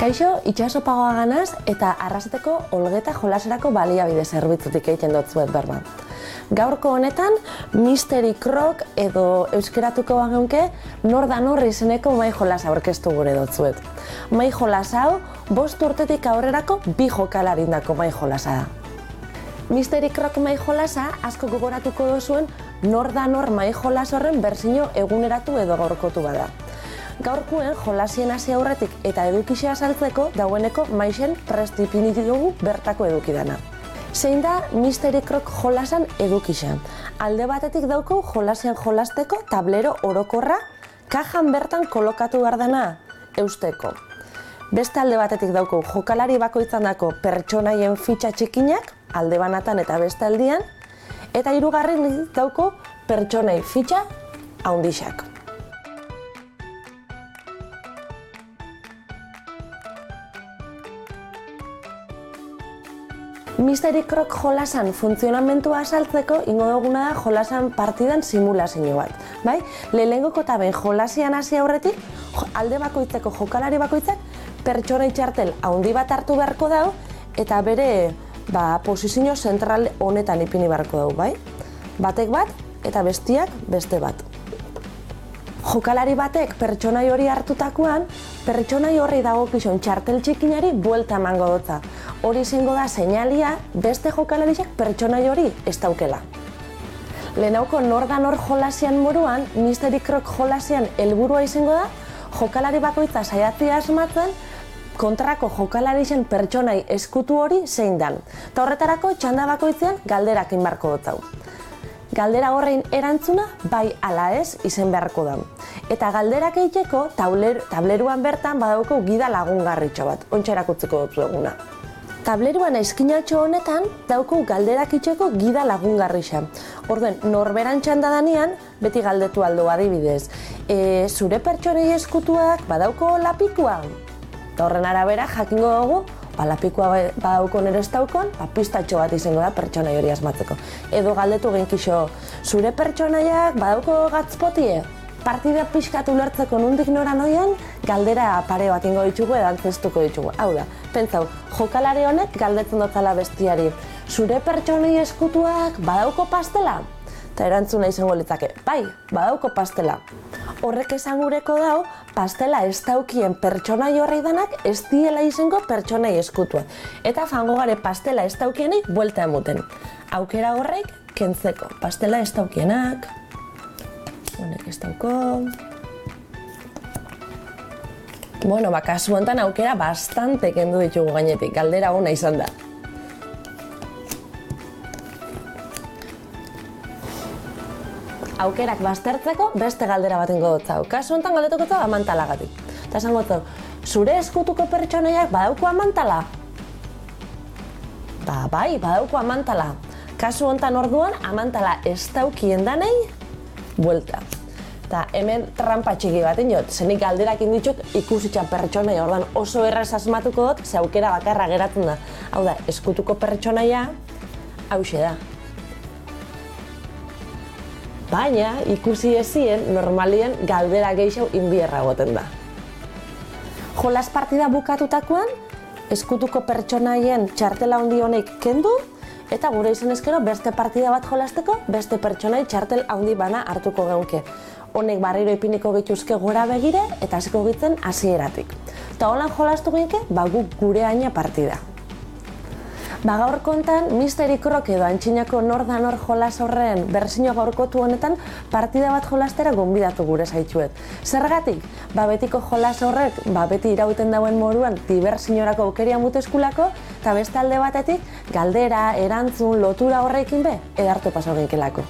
Kaixo, itxaso pagoa ganaz eta arraseteko olgeta jolaserako baliabide zerbitzutik egiten dotzuet berba. Gaurko honetan, Mystery Croc edo euskeratuko bageunke nor da nor izeneko mai jolas aurkeztu gure dotzuet. Mai jolas hau, 5 urtetik aurrerako 2 jokalarindako mai jolasa da. Mystery Croc mai jolasa asko gogoratuko dozuen nor da nor mai jolas horren berzio eguneratu edo gaurkotu bada. Gaurkoen jolasien hasi aurretik eta edukixea saltzeko dagoeneko maixen prest ipini dugu bertako edukidana. Zein da Mystery Croc jolasan edukixa. Alde batetik dauko jolasian jolasteko tablero orokorra kajan bertan kolokatu behar dena eusteko. Beste alde batetik dauko jokalari bakoitzandako pertsonaien fitxa txikinak alde banatan eta beste aldian, eta hirugarren dauko pertsonai fitxa haundixak. Mystery Croc jolasan funtzionamentua azaltzeko ingo duguna da jolasan partidan simulazio bat. Bai? Lehenengoko eta behin jolasian hasi aurretik, alde bakoitzeko jokalari bakoitzak pertsonai txartel haundi bat hartu beharko dau eta bere posizio zentral honetan ipini beharko dau, bai? Batek bat eta bestiak beste bat. Jokalari batek pertsonai hori hartutakoan, pertsonai horri dagokizun txartel txikinari buelta emango dotza. Hori izango da seinalia beste jokalariak pertsonai hori ez daukela. Lehenauko nor da nor jolasian moruan, Mystery Croc jolasian helburua izango da, jokalari bakoitza saiatzea asmatzen, kontrako jokalarien pertsonai eskutu hori zein dan. Eta horretarako txanda bakoitzean galderak inbarko dotzau. Galdera horrein erantzuna bai ala ez izen beharko da. Eta galderak egiteko tableruan bertan badauko gida lagungarritxo bat, ontsa erakutzeko dutzu eguna. Tableruan eskinatxo honetan dauko galderak itxeko gida lagungarrixa. Orduen, norberan txanda danean, beti galdetu aldo adibidez. Zure pertsonei eskutuak badauko lapikua? Eta horren arabera jakingo dugu, lapikua badauko nire ez daukon, pistatxo bat izango da pertsonai hori asmatzeko. Edo galdetu genkixo, zure pertsonaiak badauko gatzpotie? Partida pixkatu lertzeko nundik nora noian, galdera pare bat ingo ditugu edo antzestuko ditugu. Hau da, pentsau, jokalari honek galdetzen dotzala bestiari, zure pertsonei eskutuak badauko pastela? Eta erantzuna izango litzake, bai, badauko pastela. Horrek esan gureko dau, pastela ez daukien pertsonai horrei danak ez diela izango pertsonai eskutua. Eta fango gare pastela ez daukienei buelta emuten. Aukera horreik kentzeko, pastela ez daukienak, honek ez dauko. Bueno, kasu honetan aukera bastante kendu ditugu gainetik, galdera ona izan da. Aukerak baztertzeko beste galdera bat ingo dotzau. Kasu honetan galdetuko zau amantalagatik. Eta esango zau, zure eskutuko pertsonaiak badauko amantala? Bai, badauko amantala. Kasu honetan orduan amantala ez daukien danei, buelta. Eta hemen trampa txiki bat inot, zenik galderak inditxuk ikusitxan pertsonai, orduan oso erraz asmatuko dut, ze aukera bakarra geratzen da. Hau da, eskutuko pertsonaia, hauxe da. Baina, ikusi ezien, normalien galdera gehiago inbierra goten da. Jolas partida bukatutakoan, eskutuko pertsonaien txartela handi honek kendu, eta gure izan ezkero beste partida bat jolasteko, beste pertsonai txartel handi bana hartuko geunke. Honek barriro ipiniko gituzke gora begire, eta hasiko gitzen hasieratik. Eta holan jolastu genke, guk gure aina partida. Gaur kontan, Mystery Croc edo antxinako nor da nor jolas horren berzio gaurkotu honetan partida bat jolastera gonbidatu gure zaitxuet. Zergatik? Betiko jolas horrek, beti irauten dauen moruan dibertsiorako aukeria muteskulako, eta beste alde batetik, galdera, erantzun, lotura horrekin edartu paso genkelako.